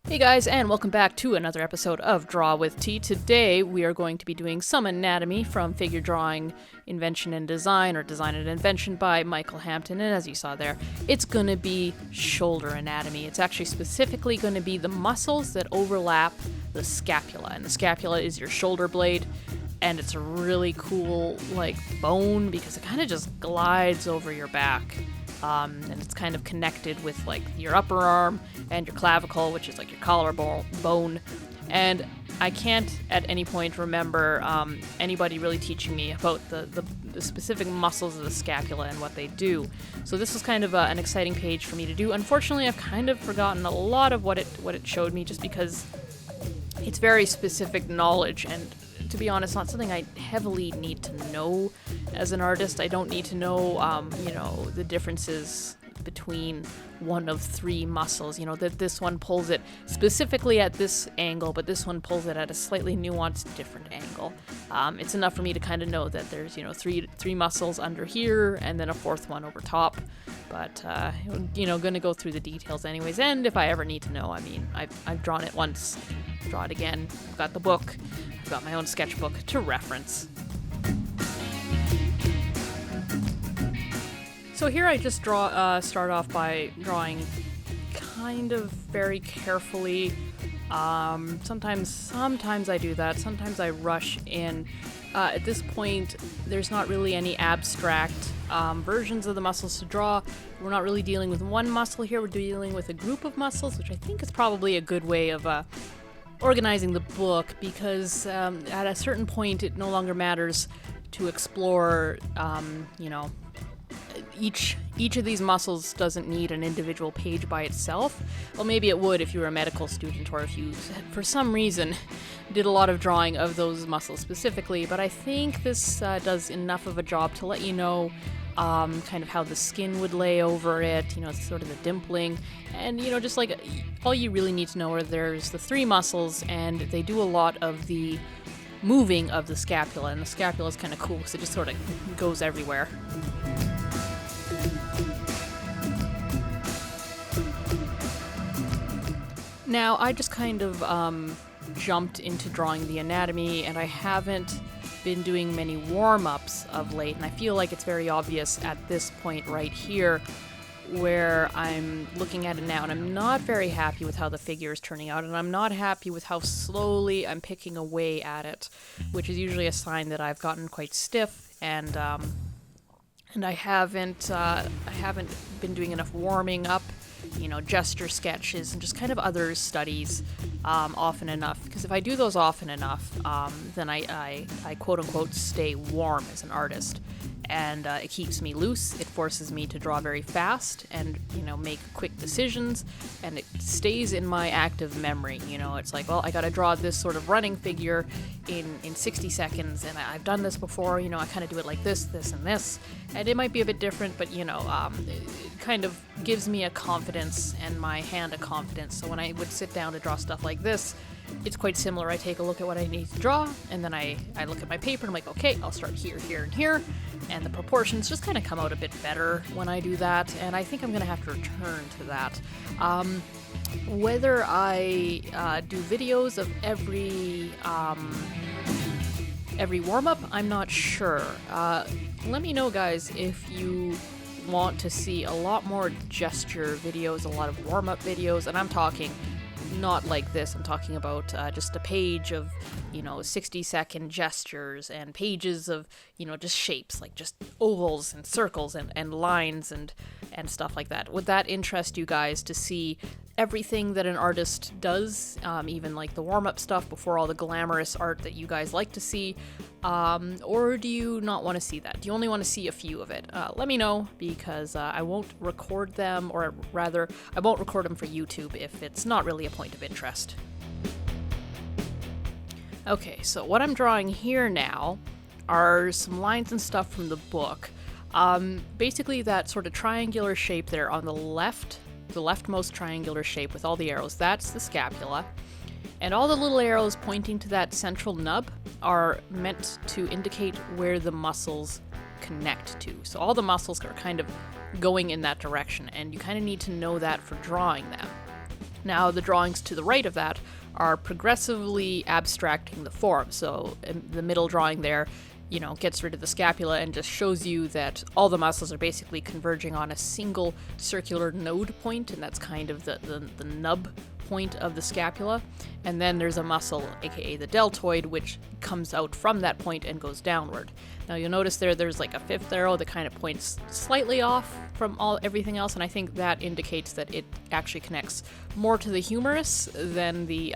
Hey guys, and welcome back to another episode of Draw with T. Today we are going to be doing some anatomy from Figure Drawing Invention and Design, or Design and Invention by Michael Hampton, and as you saw there, it's going to be shoulder anatomy. It's actually specifically going to be the muscles that overlap the scapula, and the scapula is your shoulder blade, and it's a really cool, bone because it kind of just glides over your back. And it's kind of connected with your upper arm and your clavicle, which is your collarbone. And I can't at any point remember anybody really teaching me about the specific muscles of the scapula and what they do. So this was kind of an exciting page for me to do. Unfortunately, I've kind of forgotten a lot of what it showed me, just because it's very specific knowledge, and to be honest, not something I heavily need to know as an artist. I don't need to know, the differences between one of three muscles. That this one pulls it specifically at this angle, but this one pulls it at a slightly nuanced, different angle. It's enough for me to kind of know that there's, three muscles under here and then a fourth one over top. But, going to go through the details anyways. And if I ever need to know, I've drawn it once, draw it again. I've got the book. I've got my own sketchbook to reference. So here I just start off by drawing kind of very carefully. Sometimes I do that. Sometimes I rush in. At this point, there's not really any abstract versions of the muscles to draw. We're not really dealing with one muscle here. We're dealing with a group of muscles, which I think is probably a good way of organizing the book, because at a certain point it no longer matters to explore, each of these muscles doesn't need an individual page by itself. Well, maybe it would if you were a medical student, or if you, for some reason, did a lot of drawing of those muscles specifically, but I think this does enough of a job to let you know kind of how the skin would lay over it, sort of the dimpling, and, just all you really need to know are there's the three muscles, and they do a lot of the moving of the scapula, and the scapula is kind of cool because it just sort of goes everywhere. Now, I just kind of jumped into drawing the anatomy, and I haven't been doing many warm-ups of late, and I feel like it's very obvious at this point right here where I'm looking at it now, and I'm not very happy with how the figure is turning out, and I'm not happy with how slowly I'm picking away at it, which is usually a sign that I've gotten quite stiff, and I haven't been doing enough warming up, gesture sketches and just kind of other studies often enough. Because if I do those often enough, then I quote-unquote stay warm as an artist. And it keeps me loose, it forces me to draw very fast and, make quick decisions, and it stays in my active memory. It's like, well, I gotta draw this sort of running figure in 60 seconds, and I've done this before, I kind of do it like this, and this, and it might be a bit different, but, it kind of gives me a confidence, and my hand a confidence, so when I would sit down to draw stuff like this, it's quite similar. I take a look at what I need to draw, and then I look at my paper, and I'm like, okay, I'll start here, here, and here, and the proportions just kind of come out a bit better when I do that, and I think I'm going to have to return to that. Whether I do videos of every warm-up, I'm not sure. Let me know, guys, if you want to see a lot more gesture videos, a lot of warm-up videos, and I'm talking not like this. I'm talking about just a page of, 60-second gestures, and pages of, just shapes, like just ovals and circles and lines and stuff like that. Would that interest you guys to see everything that an artist does, even like the warm-up stuff before all the glamorous art that you guys like to see? Or do you not want to see that? Do you only want to see a few of it? Let me know, because I won't record them, or rather, I won't record them for YouTube if it's not really a point of interest. Okay, so what I'm drawing here now are some lines and stuff from the book. Basically that sort of triangular shape there on the left, the leftmost triangular shape with all the arrows, that's the scapula. And all the little arrows pointing to that central nub are meant to indicate where the muscles connect to. So all the muscles are kind of going in that direction, and you kind of need to know that for drawing them. Now, the drawings to the right of that are progressively abstracting the form. So the middle drawing there, gets rid of the scapula and just shows you that all the muscles are basically converging on a single circular node point, and that's kind of the nub point of the scapula. And then there's a muscle, aka the deltoid, which comes out from that point and goes downward. Now you'll notice there's like a fifth arrow that kind of points slightly off from everything else, and I think that indicates that it actually connects more to the humerus than the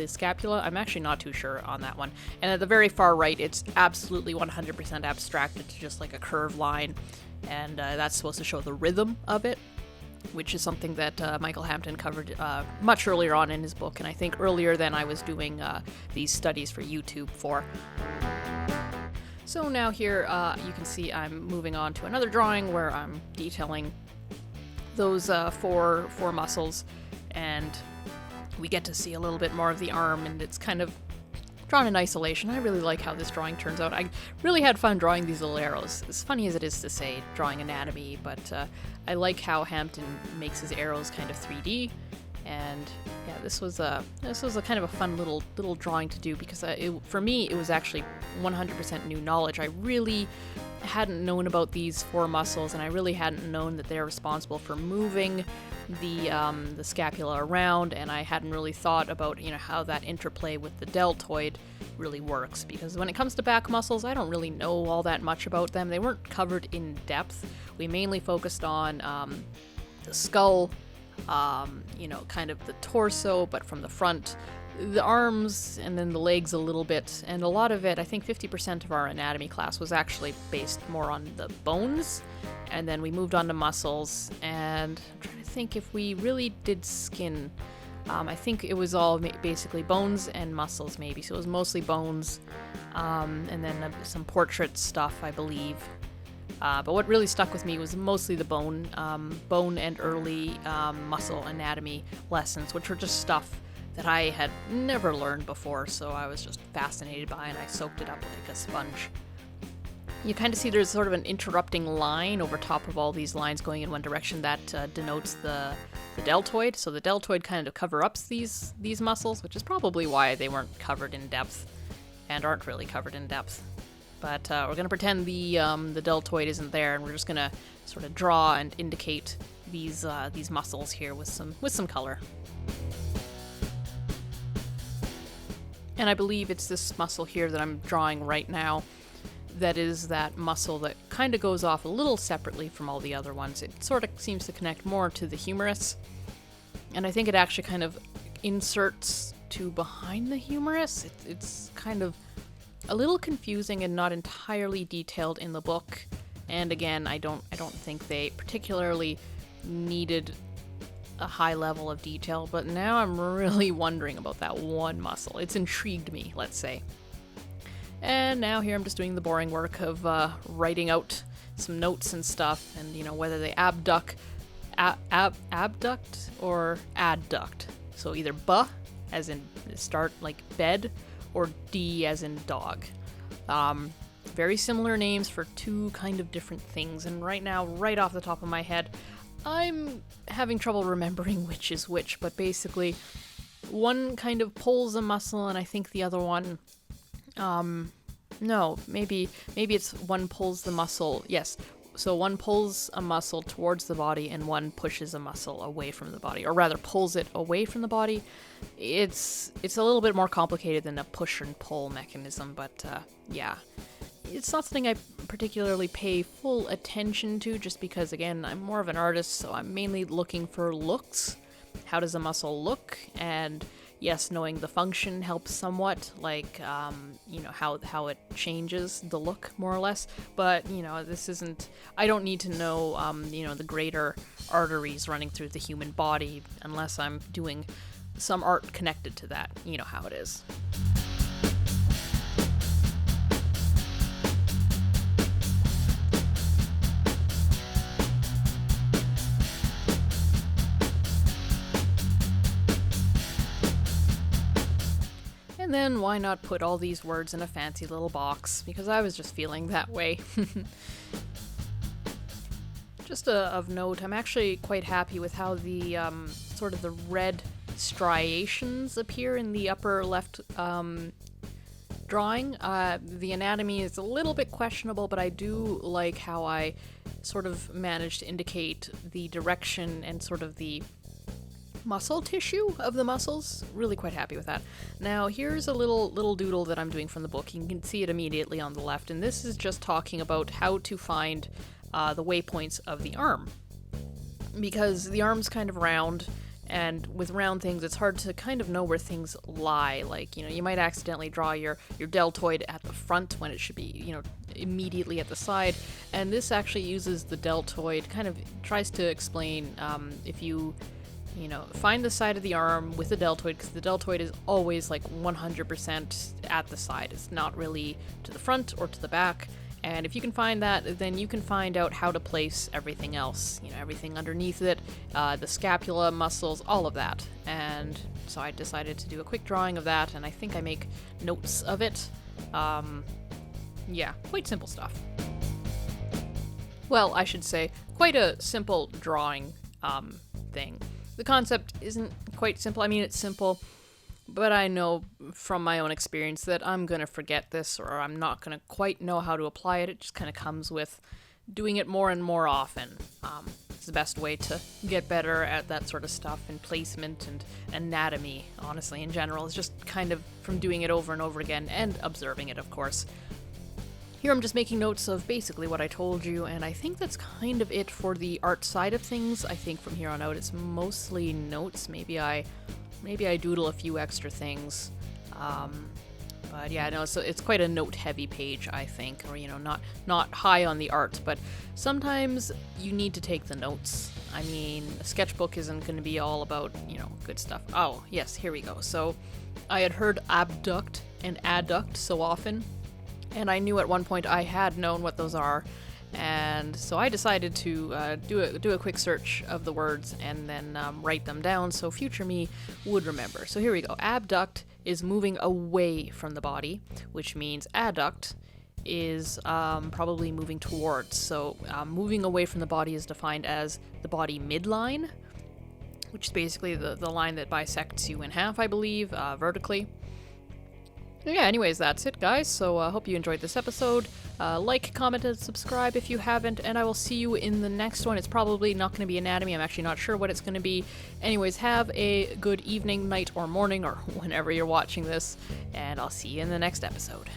scapula. I'm actually not too sure on that one. And at the very far right, it's absolutely 100% abstracted to just like a curved line, and that's supposed to show the rhythm of it, which is something that Michael Hampton covered much earlier on in his book, and I think earlier than I was doing these studies for YouTube for. So now here you can see I'm moving on to another drawing where I'm detailing those four muscles, and we get to see a little bit more of the arm, and it's kind of drawn in isolation. I really like how this drawing turns out. I really had fun drawing these little arrows. As funny as it is to say drawing anatomy, but I like how Hampton makes his arrows kind of 3D. And yeah, this was a kind of a fun little drawing to do, because for me it was actually 100% new knowledge. I really hadn't known about these four muscles, and I really hadn't known that they're responsible for moving the scapula around, and I hadn't really thought about how that interplay with the deltoid really works, because when it comes to back muscles, I don't really know all that much about them. They weren't covered in depth. We mainly focused on the skull, kind of the torso, but from the front, the arms, and then the legs a little bit. And a lot of it, I think 50% of our anatomy class was actually based more on the bones, and then we moved on to muscles. And I'm trying to think if we really did skin. I think it was all basically bones and muscles, maybe. So it was mostly bones, and then some portrait stuff, I believe. But what really stuck with me was mostly the bone and early muscle anatomy lessons, which were just stuff that I had never learned before, so I was just fascinated by, and I soaked it up like a sponge. You kind of see there's sort of an interrupting line over top of all these lines going in one direction that denotes the deltoid. So the deltoid kind of cover-ups these muscles, which is probably why they weren't covered in depth and aren't really covered in depth. But we're going to pretend the deltoid isn't there, and we're just going to sort of draw and indicate these muscles here with some color. And I believe it's this muscle here that I'm drawing right now that is that muscle that kind of goes off a little separately from all the other ones. It sort of seems to connect more to the humerus, and I think it actually kind of inserts to behind the humerus. It's kind of a little confusing and not entirely detailed in the book. And again, I don't think they particularly needed a high level of detail, but now I'm really wondering about that one muscle. It's intrigued me, let's say. And now here I'm just doing the boring work of writing out some notes and stuff, and whether they abduct or adduct. So either "b" as in start like bed, or "d" as in dog. Very similar names for two kind of different things, and right now, right off the top of my head, I'm having trouble remembering which is which, but basically one kind of pulls a muscle, and I think the other one, no, maybe it's one pulls the muscle, yes. So one pulls a muscle towards the body and one pushes a muscle away from the body, or rather pulls it away from the body. It's a little bit more complicated than a push and pull mechanism, but yeah. It's not something I particularly pay full attention to, just because, again, I'm more of an artist, so I'm mainly looking for looks. How does a muscle look? And yes, knowing the function helps somewhat, like, how it changes the look, more or less. But, this isn't, I don't need to know, the greater arteries running through the human body unless I'm doing some art connected to that. You know how it is. And then why not put all these words in a fancy little box, because I was just feeling that way. Just of note, I'm actually quite happy with how the sort of the red striations appear in the upper left drawing. The anatomy is a little bit questionable, but I do like how I sort of managed to indicate the direction and sort of the muscle tissue of the muscles. Really quite happy with that. Now here's a little doodle that I'm doing from the book. You can see it immediately on the left, and this is just talking about how to find the waypoints of the arm, because the arm's kind of round, and with round things it's hard to kind of know where things lie. Like, you know, you might accidentally draw your deltoid at the front when it should be, you know, immediately at the side, and this actually uses the deltoid, kind of tries to explain if you find the side of the arm with the deltoid, because the deltoid is always like 100% at the side. It's not really to the front or to the back. And if you can find that, then you can find out how to place everything else, you know, everything underneath it, the scapula, muscles, all of that. And so I decided to do a quick drawing of that, and I think I make notes of it. Yeah, quite simple stuff. Well, I should say, quite a simple drawing thing. The concept isn't quite simple. I mean, it's simple, but I know from my own experience that I'm going to forget this, or I'm not going to quite know how to apply it. It just kind of comes with doing it more and more often. It's the best way to get better at that sort of stuff, and placement and anatomy, honestly, in general, is just kind of from doing it over and over again and observing it, of course. Here I'm just making notes of basically what I told you, and I think that's kind of it for the art side of things. I think from here on out it's mostly notes. Maybe I doodle a few extra things. But yeah, no, so it's quite a note-heavy page, I think, or, you know, not high on the art, but sometimes you need to take the notes. I mean, a sketchbook isn't going to be all about, you know, good stuff. Oh, yes, here we go. So I had heard abduct and adduct so often, and I knew at one point I had known what those are, and so I decided to do a quick search of the words and then write them down so future me would remember. So here we go. Abduct is moving away from the body, which means adduct is probably moving towards. So moving away from the body is defined as the body midline, which is basically the line that bisects you in half, I believe, vertically. Yeah, anyways, that's it, guys. So I hope you enjoyed this episode. Like, comment, and subscribe if you haven't, and I will see you in the next one. It's probably not going to be anatomy. I'm actually not sure what it's going to be. Anyways, have a good evening, night, or morning, or whenever you're watching this, and I'll see you in the next episode.